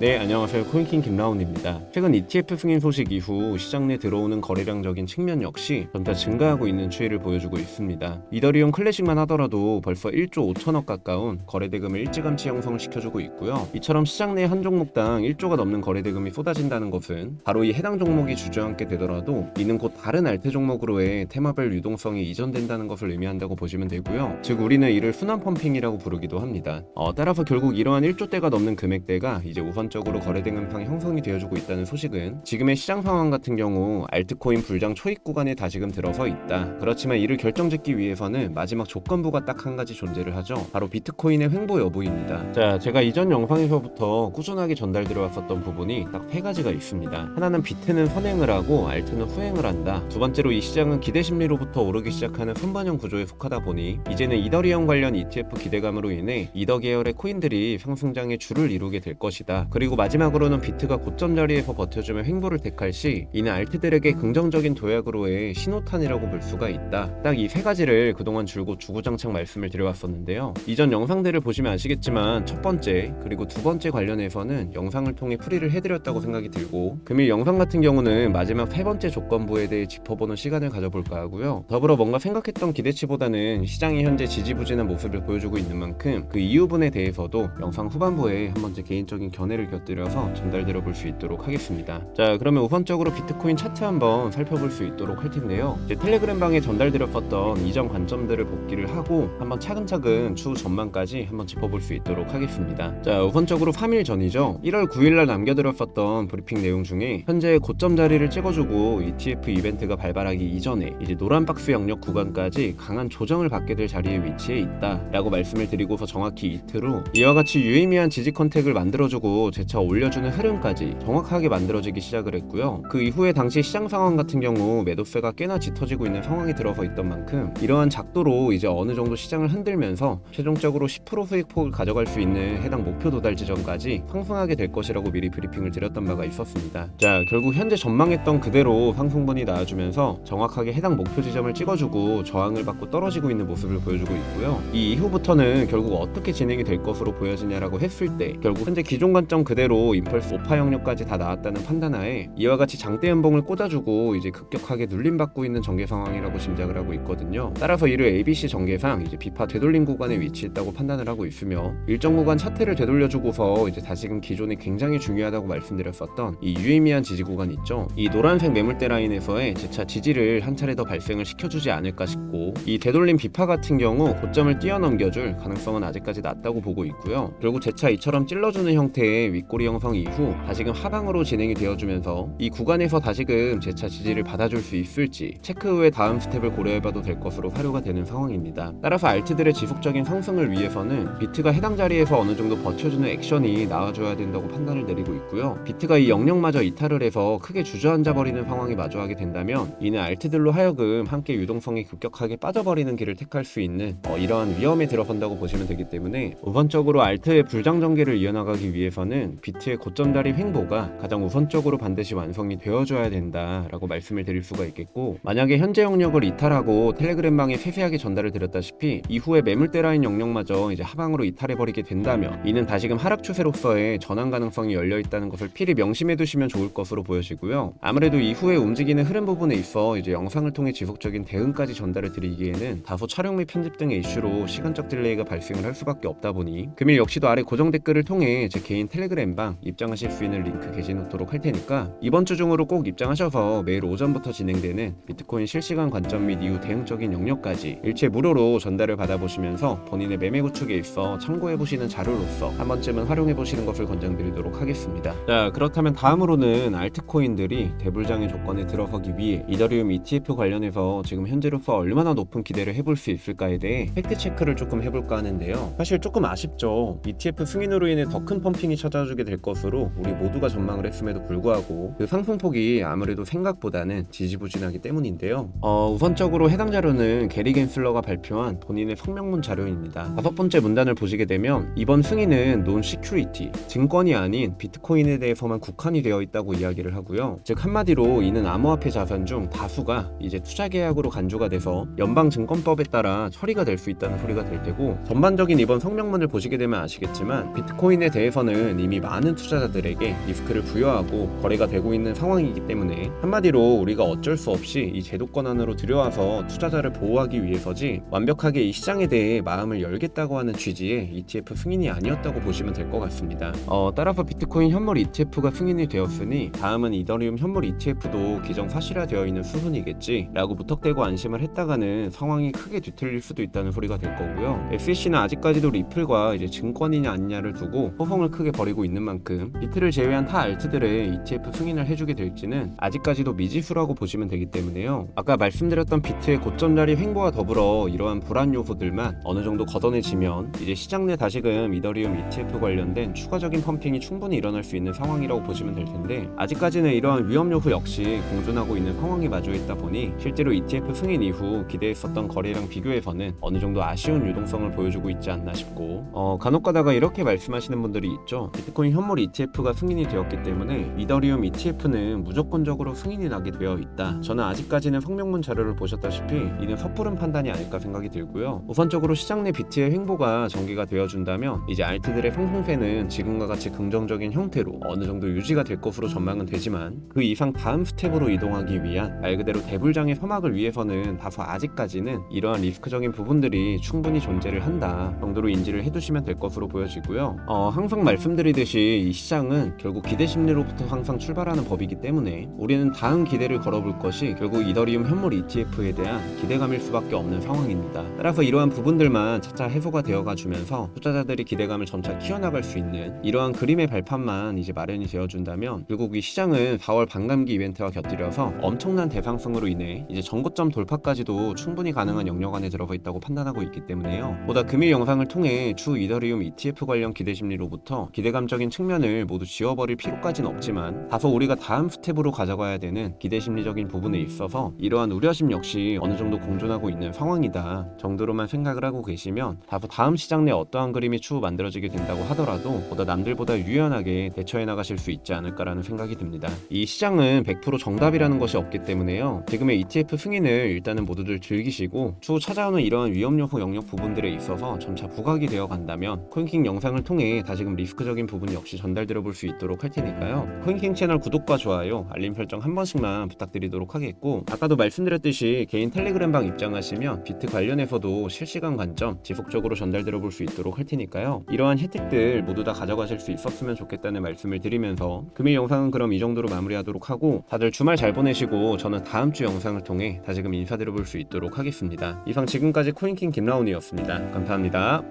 네, 안녕하세요. 코인킹 김라운입니다. 최근 ETF 승인 소식 이후 시장 내 들어오는 거래량적인 측면 역시 점차 증가하고 있는 추이를 보여주고 있습니다. 이더리움 클래식만 하더라도 벌써 1조 5천억 가까운 거래대금을 일찌감치 형성시켜주고 있고요. 이처럼 시장 내 한 종목당 1조가 넘는 거래대금이 쏟아진다는 것은 바로 이 해당 종목이 주저앉게 되더라도 이는 곧 다른 알트 종목으로의 테마별 유동성이 이전된다는 것을 의미한다고 보시면 되고요. 즉 우리는 이를 순환 펌핑이라고 부르기도 합니다. 따라서 결국 이러한 1조대가 넘는 금액대가 이제 우선적으로 거래대금상이 형성이 되어주고 있다는 소식은 지금의 시장 상황 같은 경우 알트코인 불장 초입 구간에 다시금 들어서 있다. 그렇지만 이를 결정짓기 위해서는 마지막 조건부가 딱 한 가지 존재를 하죠. 바로 비트코인의 횡보 여부입니다. 자, 제가 이전 영상에서부터 꾸준하게 전달드려 왔었던 부분이 딱 세 가지가 있습니다. 하나는 비트는 선행을 하고 알트는 후행을 한다. 두 번째로 이 시장은 기대 심리로부터 오르기 시작하는 선반영 구조에 속하다 보니 이제는 이더리움 관련 ETF 기대감으로 인해 이더 계열의 코인들이 상승장의 줄을 이루게 될 것이다. 그리고 마지막으로는 비트가 고점 자리에서 버텨주며 횡보를 택할 시 이는 알트들에게 긍정적인 도약으로의 신호탄이라고 볼 수가 있다. 딱 이 세 가지를 그동안 줄곧 주구장창 말씀을 드려왔었는데요. 이전 영상들을 보시면 아시겠지만 첫 번째 그리고 두 번째 관련해서는 영상을 통해 풀이를 해드렸다고 생각이 들고 금일 영상 같은 경우는 마지막 세 번째 조건부에 대해 짚어보는 시간을 가져볼까 하고요. 더불어 뭔가 생각했던 기대치보다는 시장이 현재 지지부진한 모습을 보여주고 있는 만큼 그 이유분에 대해서도 영상 후반부에 한 번째 개인적인 견해를 곁들여서 전달드려 볼 수 있도록 하겠습니다. 자, 그러면 우선적으로 비트코인 차트 한번 살펴볼 수 있도록 할 텐데요. 이제 텔레그램 방에 전달드렸었던 이전 관점들을 복기를 하고 한번 차근차근 추후 전망까지 한번 짚어볼 수 있도록 하겠습니다. 자, 우선적으로 3일 전이죠. 1월 9일날 남겨드렸었던 브리핑 내용 중에 현재 고점 자리를 찍어주고 ETF 이벤트가 발발하기 이전에 이제 노란 박스 영역 구간까지 강한 조정을 받게 될 자리에 위치해 있다 라고 말씀을 드리고서 정확히 이틀 후 이와 같이 유의미한 지지 컨택을 만들어주고 재차 올려주는 흐름까지 정확하게 만들어지기 시작을 했고요. 그 이후에 당시 시장 상황 같은 경우 매도세가 꽤나 짙어지고 있는 상황이 들어서 있던 만큼 이러한 작도로 이제 어느 정도 시장을 흔들면서 최종적으로 10% 수익폭을 가져갈 수 있는 해당 목표 도달 지점까지 상승하게 될 것이라고 미리 브리핑을 드렸던 바가 있었습니다. 자, 결국 현재 전망했던 그대로 상승분이 나와주면서 정확하게 해당 목표 지점을 찍어주고 저항을 받고 떨어지고 있는 모습을 보여주고 있고요. 이 이후부터는 결국 어떻게 진행이 될 것으로 보여지냐라고 했을 때 결국 현재 기존 관점 그대로 임펄스 5파 영역까지 다 나왔다는 판단하에 이와 같이 장대 연봉을 꽂아주고 이제 급격하게 눌림받고 있는 전개 상황이라고 짐작을 하고 있거든요. 따라서 이를 ABC 전개상 이제 비파 되돌림 구간에 위치했다고 판단을 하고 있으며 일정 구간 차트를 되돌려주고서 이제 다시금 기존에 굉장히 중요하다고 말씀드렸었던 이 유의미한 지지 구간 있죠. 이 노란색 매물대 라인에서의 재차 지지를 한 차례 더 발생을 시켜주지 않을까 싶고 이 되돌림 비파 같은 경우 고점을 뛰어넘겨줄 가능성은 아직까지 낮다고 보고 있고요. 결국 재차 이처럼 찔러주는 형태의 윗꼬리 형성 이후 다시금 하방으로 진행이 되어주면서 이 구간에서 다시금 재차 지지를 받아줄 수 있을지 체크 후에 다음 스텝을 고려해봐도 될 것으로 사료가 되는 상황입니다. 따라서 알트들의 지속적인 상승을 위해서는 비트가 해당 자리에서 어느 정도 버텨주는 액션이 나와줘야 된다고 판단을 내리고 있고요. 비트가 이 영역마저 이탈을 해서 크게 주저앉아버리는 상황이 마주하게 된다면 이는 알트들로 하여금 함께 유동성이 급격하게 빠져버리는 길을 택할 수 있는 이러한 위험에 들어선다고 보시면 되기 때문에 우선적으로 알트의 불장 전개를 이어나가기 위해서는 비트의 고점 자리 횡보가 가장 우선적으로 반드시 완성이 되어줘야 된다라고 말씀을 드릴 수가 있겠고, 만약에 현재 영역을 이탈하고 텔레그램방에 세세하게 전달을 드렸다시피 이후에 매물대 라인 영역마저 이제 하방으로 이탈해버리게 된다면 이는 다시금 하락 추세로서의 전환 가능성이 열려있다는 것을 필히 명심해 두시면 좋을 것으로 보여지고요. 아무래도 이후에 움직이는 흐름 부분에 있어 이제 영상을 통해 지속적인 대응까지 전달을 드리기에는 다소 촬영 및 편집 등의 이슈로 시간적 딜레이가 발생을 할 수밖에 없다 보니 금일 역시도 아래 고정 댓글을 통해 제 개인 텔레그램방 입장하실 수 있는 링크 게시 놓도록 할 테니까 이번 주 중으로 꼭 입장하셔서 매일 오전부터 진행되는 비트코인 실시간 관점 및 이후 대응적인 영역까지 일체 무료로 전달을 받아보시면서 본인의 매매 구축에 있어 참고해보시는 자료로서 한 번쯤은 활용해보시는 것을 권장드리도록 하겠습니다. 자, 그렇다면 다음으로는 알트코인들이 대불장의 조건에 들어서기 위해 이더리움 ETF 관련해서 지금 현재로서 얼마나 높은 기대를 해볼 수 있을까에 대해 팩트체크를 조금 해볼까 하는데요. 사실 조금 아쉽죠. ETF 승인으로 인해 더 큰 펌핑이 찾아주게 될 것으로 우리 모두가 전망을 했음에도 불구하고 그 상승폭이 아무래도 생각보다는 지지부진하기 때문인데요. 우선적으로 해당 자료는 게리 겐슬러가 발표한 본인의 성명문 자료입니다. 다섯 번째 문단을 보시게 되면 이번 승인은 논 시큐리티, 증권이 아닌 비트코인에 대해서만 국한이 되어 있다고 이야기를 하고요. 즉 한마디로 이는 암호화폐 자산 중 다수가 이제 투자 계약으로 간주가 돼서 연방증권법에 따라 처리가 될 수 있다는 소리가 될 테고, 전반적인 이번 성명문을 보시게 되면 아시겠지만 비트코인에 대해서는 이미 이미 많은 투자자들에게 리스크를 부여하고 거래가 되고 있는 상황이기 때문에 한마디로 우리가 어쩔 수 없이 이 제도권 안으로 들여와서 투자자를 보호하기 위해서지 완벽하게 이 시장에 대해 마음을 열겠다고 하는 취지의 ETF 승인이 아니었다고 보시면 될 것 같습니다. 따라서 비트코인 현물 ETF가 승인이 되었으니 다음은 이더리움 현물 ETF도 기정사실화되어 있는 수순이겠지 라고 무턱대고 안심을 했다가는 상황이 크게 뒤틀릴 수도 있다는 소리가 될 거고요. SEC는 아직까지도 리플과 이제 증권이냐 아니냐를 두고 소송을 크게 벌이고 있는 만큼 비트를 제외한 타 알트들의 ETF 승인을 해주게 될지는 아직까지도 미지수라고 보시면 되기 때문에요. 아까 말씀드렸던 비트의 고점 자리 횡보와 더불어 이러한 불안 요소들만 어느 정도 걷어내지면 이제 시장 내 다시금 이더리움 ETF 관련된 추가적인 펌핑이 충분히 일어날 수 있는 상황이라고 보시면 될 텐데 아직까지는 이러한 위험 요소 역시 공존하고 있는 상황이 마주해 있다 보니 실제로 ETF 승인 이후 기대했었던 거래량 비교에서는 어느 정도 아쉬운 유동성을 보여주고 있지 않나 싶고 간혹가다가 이렇게 말씀하시는 분들이 있죠. 비트코인 현물 ETF가 승인이 되었기 때문에 이더리움 ETF는 무조건적으로 승인이 나게 되어 있다. 저는 아직까지는 성명문 자료를 보셨다시피 이는 섣부른 판단이 아닐까 생각이 들고요. 우선적으로 시장 내 비트의 횡보가 전개가 되어준다면 이제 알트들의 상승세는 지금과 같이 긍정적인 형태로 어느 정도 유지가 될 것으로 전망은 되지만 그 이상 다음 스텝으로 이동하기 위한 말 그대로 대불장의 서막을 위해서는 다소 아직까지는 이러한 리스크적인 부분들이 충분히 존재를 한다 정도로 인지를 해두시면 될 것으로 보여지고요. 항상 말씀드리듯이 이 시장은 결국 기대 심리로부터 항상 출발하는 법이기 때문에 우리는 다음 기대를 걸어볼 것이 결국 이더리움 현물 ETF에 대한 기대감일 수밖에 없는 상황입니다. 따라서 이러한 부분들만 차차 해소가 되어가 주면서 투자자들이 기대감을 점차 키워나갈 수 있는 이러한 그림의 발판만 이제 마련이 되어준다면 결국 이 시장은 4월 반감기 이벤트와 곁들여서 엄청난 대상승으로 인해 이제 전고점 돌파까지도 충분히 가능한 영역 안에 들어가 있다고 판단하고 있기 때문에요. 보다 금일 영상을 통해 추 이더리움 ETF 관련 기대 심리로부터 기대감적인 측면을 모두 지워버릴 필요까지는 없지만 다소 우리가 다음 스텝으로 가져가야 되는 기대 심리적인 부분에 있어서 이러한 우려심 역시 어느 정도 공존하고 있는 상황이다 정도로만 생각을 하고 계시면 다소 다음 시장 내 어떠한 그림이 추후 만들어지게 된다고 하더라도 보다 남들보다 유연하게 대처해 나가실 수 있지 않을까라는 생각이 듭니다. 이 시장은 100% 정답이라는 것이 없기 때문에요. 지금의 ETF 승인을 일단은 모두들 즐기시고 추후 찾아오는 이러한 위험 요소 영역 부분들에 있어서 점차 부각이 되어 간다면 코인킹 영상을 통해 다시금 리스크적인 부분 역시 전달드려 볼 수 있도록 할 테니까요. 코인킹 채널 구독과 좋아요, 알림 설정 한 번씩만 부탁드리도록 하겠고 아까도 말씀드렸듯이 개인 텔레그램방 입장하시면 비트 관련해서도 실시간 관점 지속적으로 전달드려 볼 수 있도록 할 테니까요. 이러한 혜택들 모두 다 가져가실 수 있었으면 좋겠다는 말씀을 드리면서 금일 영상은 그럼 이 정도로 마무리하도록 하고 다들 주말 잘 보내시고 저는 다음 주 영상을 통해 다시금 인사드려 볼 수 있도록 하겠습니다. 이상 지금까지 코인킹 김라운이었습니다. 감사합니다.